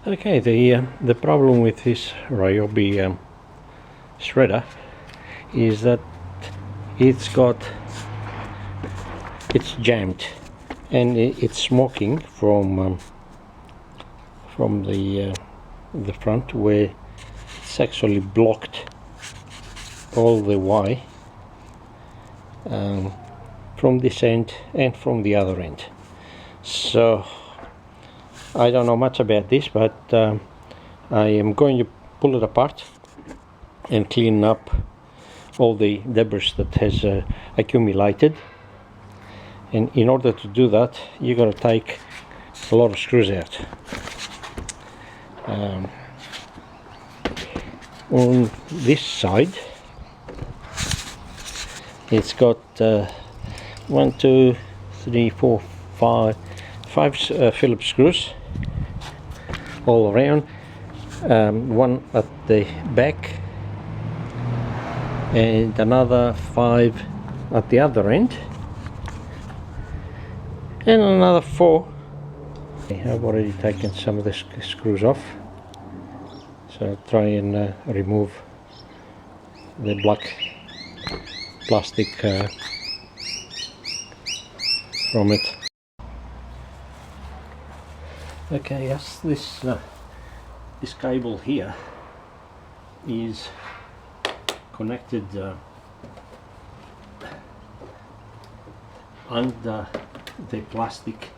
Okay, the problem with this Ryobi shredder is that it's jammed, and it's smoking from the front, where it's actually blocked all the way from this end and from the other end. So I don't know much about this, but I am going to pull it apart and clean up all the debris that has accumulated. And in order to do that, you're going to take a lot of screws out. On this side, it's got 1, 2, 3, 4, 5 Phillips screws all around, one at the back and another 5 at the other end, and another 4. I've already taken some of the screws off, so I'll try and remove the black plastic from it. Okay, yes, this cable here is connected under the plastic.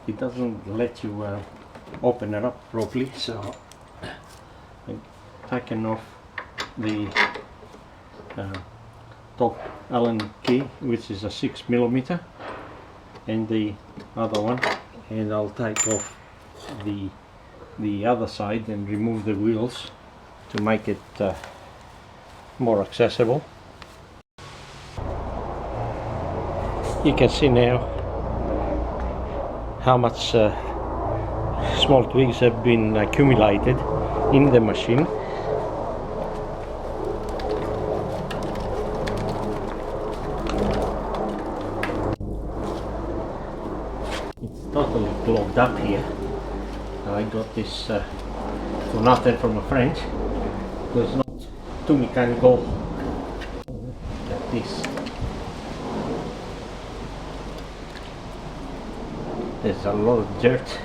It doesn't let you open it up properly, so I've taken off the top Allen key, which is a 6mm, and the other one, and I'll take off the other side and remove the wheels to make it more accessible. You can see now how much small twigs have been accumulated in the machine. It's totally clogged up here. I got this for nothing from a friend. It was not too mechanical. Look at this. There's a lot of dirt.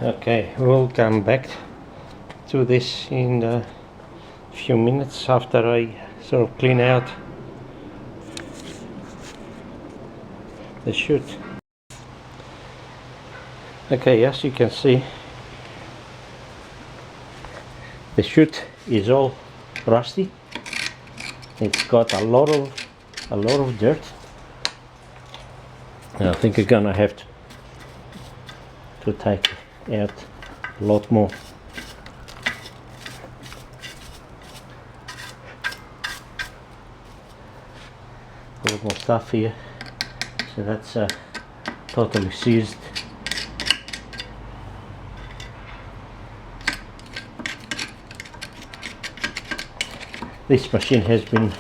Okay, we'll come back to this in a few minutes after I sort of clean out the chute. Okay, as you can see, the chute is all rusty. It's got a lot of dirt. And I think you're gonna have to take out a lot more. A lot more stuff here. So that's totally seized. This machine has been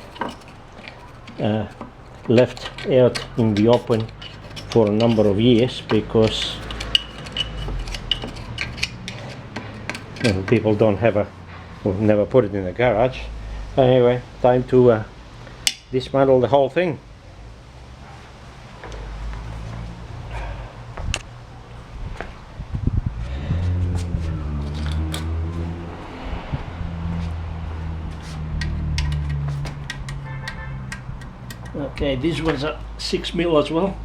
left out in the open for a number of years because people don't have never put it in the garage. Anyway, time to dismantle the whole thing. Okay, this was a 6mm as well.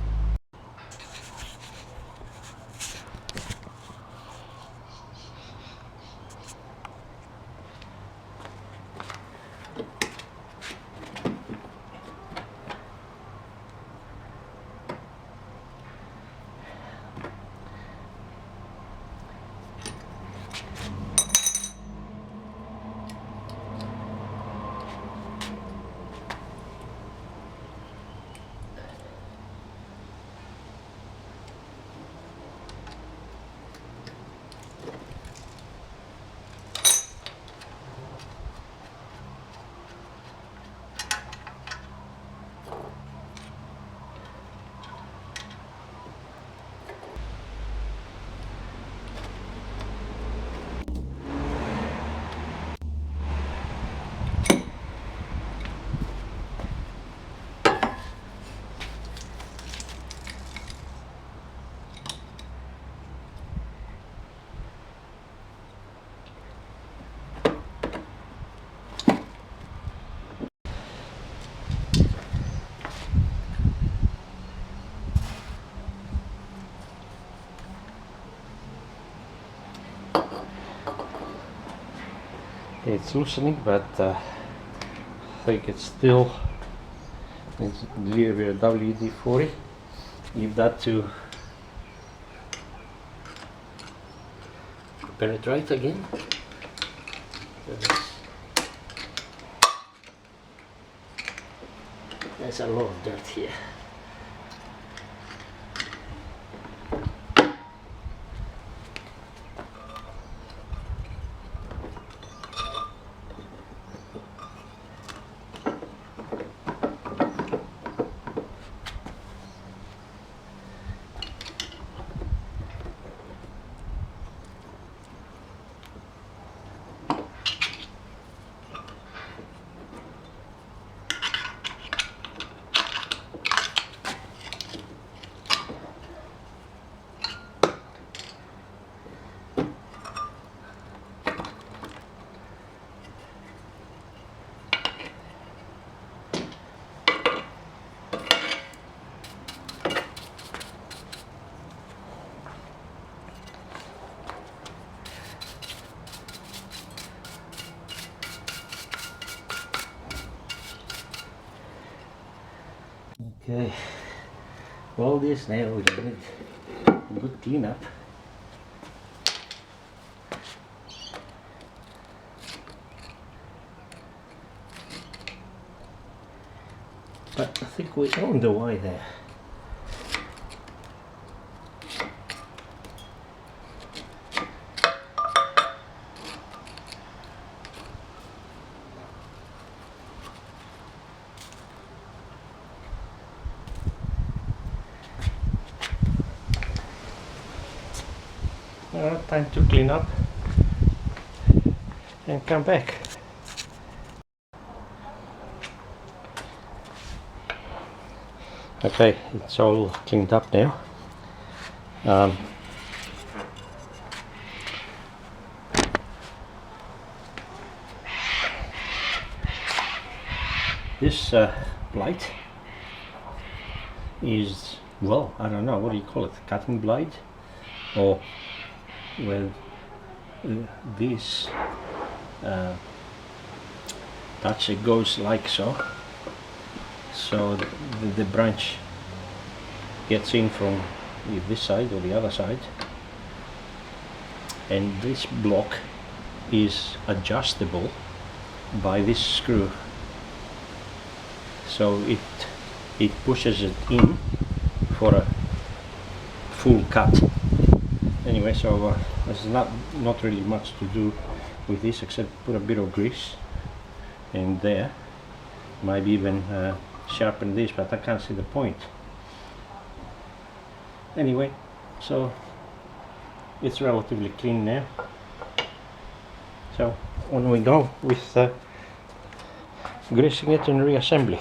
It's loosening, but I think it's still WD-40. Leave that to penetrate again. There's a lot of dirt here. Okay, all this now we need a good cleanup. But I think we're on the way there. Time to clean up and come back. Okay, it's all cleaned up now. This blade is, well, I don't know, what do you call it, cutting blade? Or with this touch, it goes like so, so the branch gets in from this side or the other side, and this block is adjustable by this screw, so it pushes it in for a full cut. Anyway, so there's not really much to do with this except put a bit of grease in there, maybe even sharpen this, but I can't see the point. Anyway, so it's relatively clean now, so on we go with greasing it and reassembly.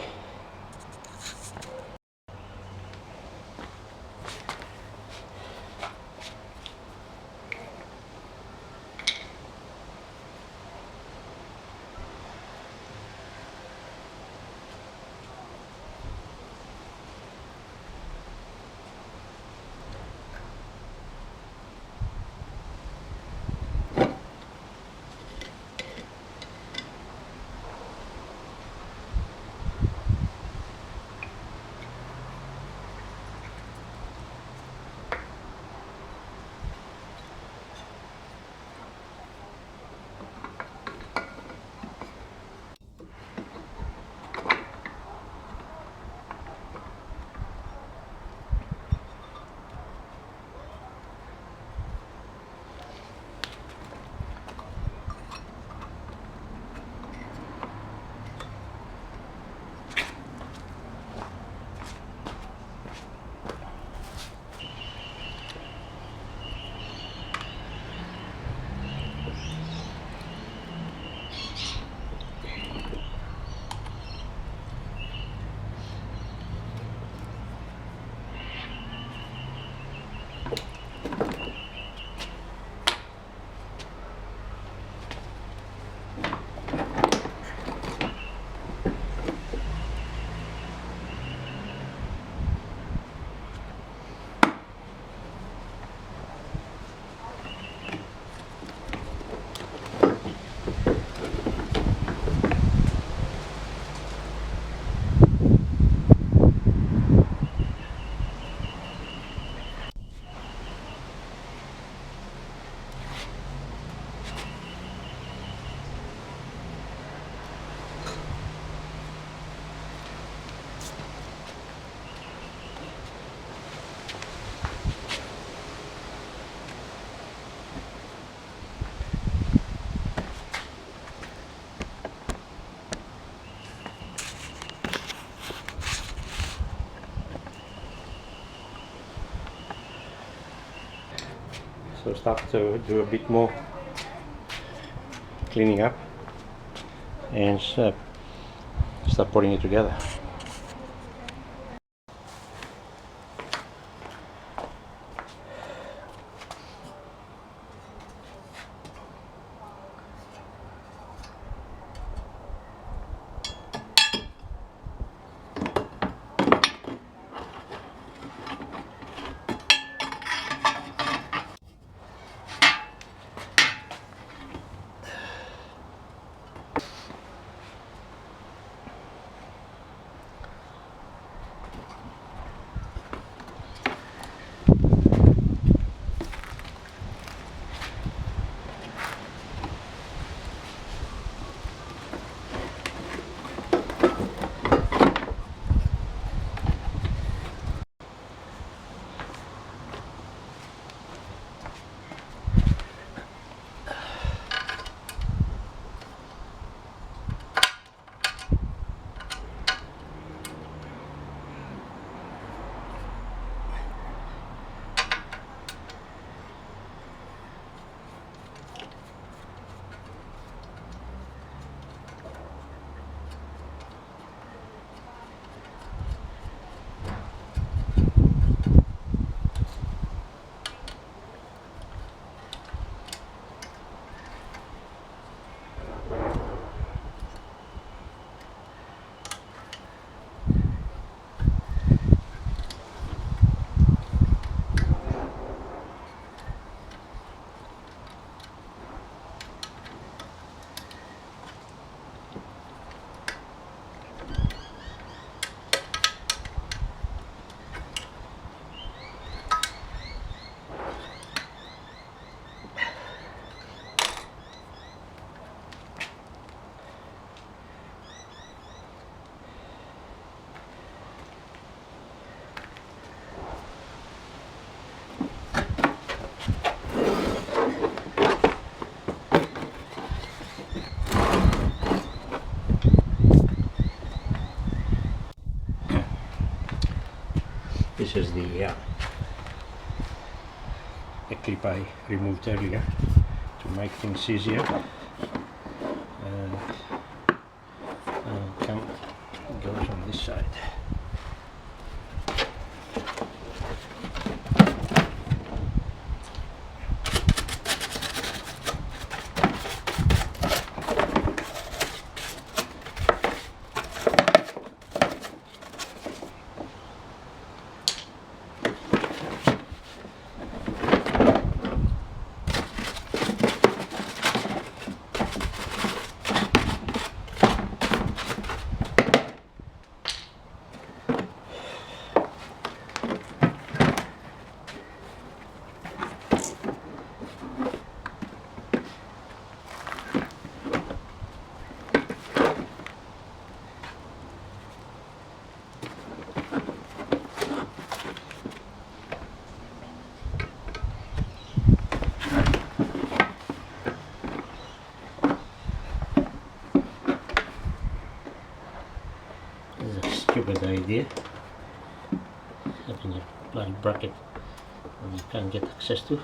So start to do a bit more cleaning up and start putting it together. This is the clip I removed earlier to make things easier. It goes on this side. Stupid idea, having a bloody bracket that you can't get access to.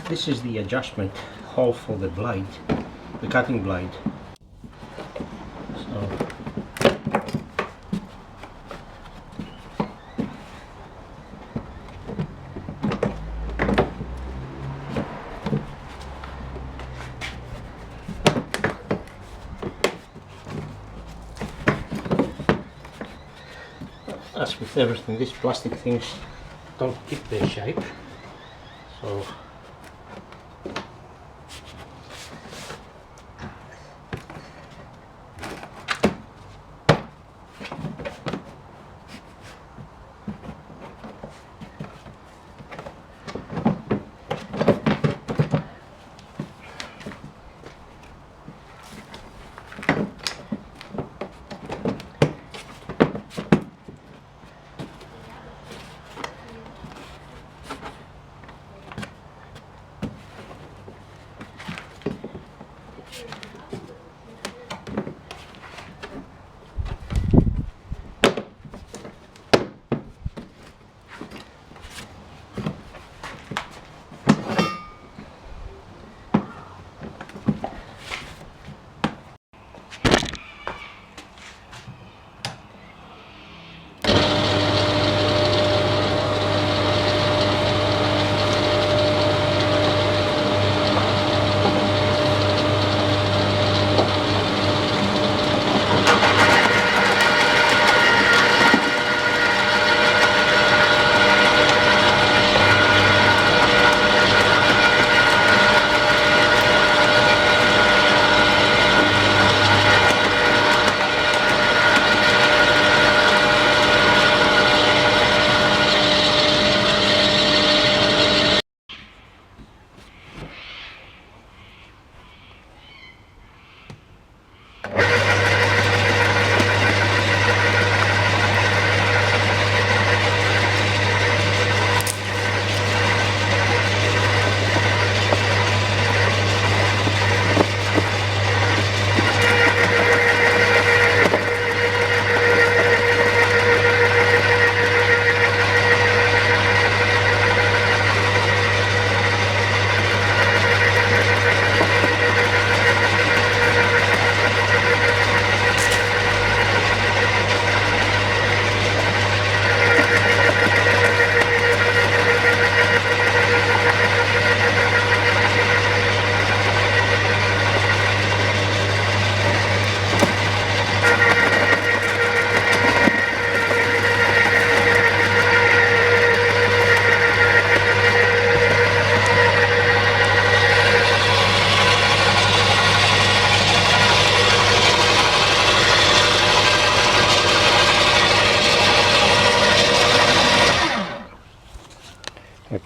This is the adjustment hole for the blade, the cutting blade. So as with everything, these plastic things don't keep their shape, so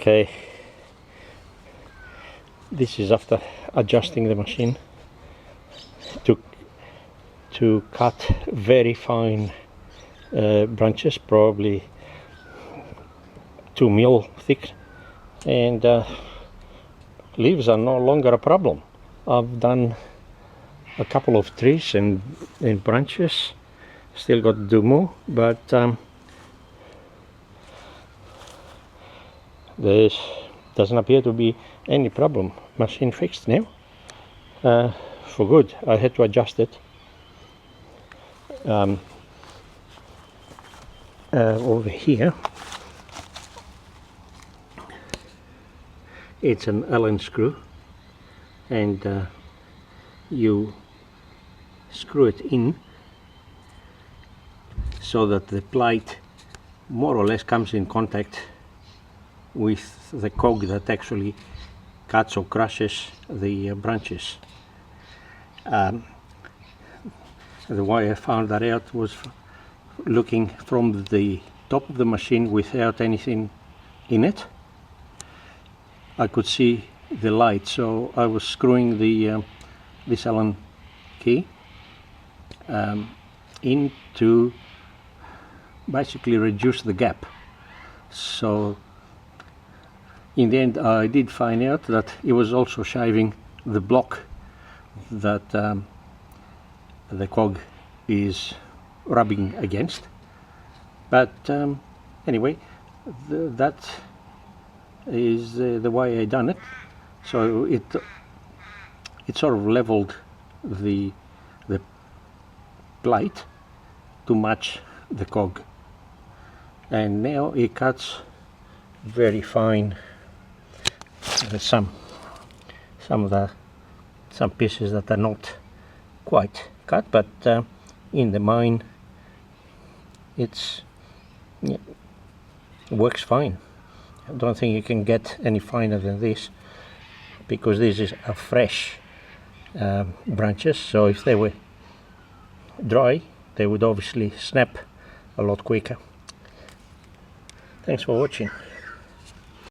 okay. This is after adjusting the machine to cut very fine branches, probably 2 mil thick, and leaves are no longer a problem. I've done a couple of trees and branches, still got to do more, but there doesn't appear to be any problem. Machine fixed now, for good. I had to adjust it over here. It's an Allen screw, and you screw it in so that the plate more or less comes in contact with the cog that actually cuts or crushes the branches. The way I found that out was looking from the top of the machine without anything in it. I could see the light, so I was screwing the this Allen key in to basically reduce the gap. So in the end I did find out that it was also shaving the block that the cog is rubbing against. But anyway, that is the way I done it. So it sort of leveled the plate to match the cog, and now it cuts very fine. Some pieces that are not quite cut, but in the mine it's Yeah, works fine. I don't think you can get any finer than this, because this is a fresh branches, so if they were dry they would obviously snap a lot quicker. Thanks for watching.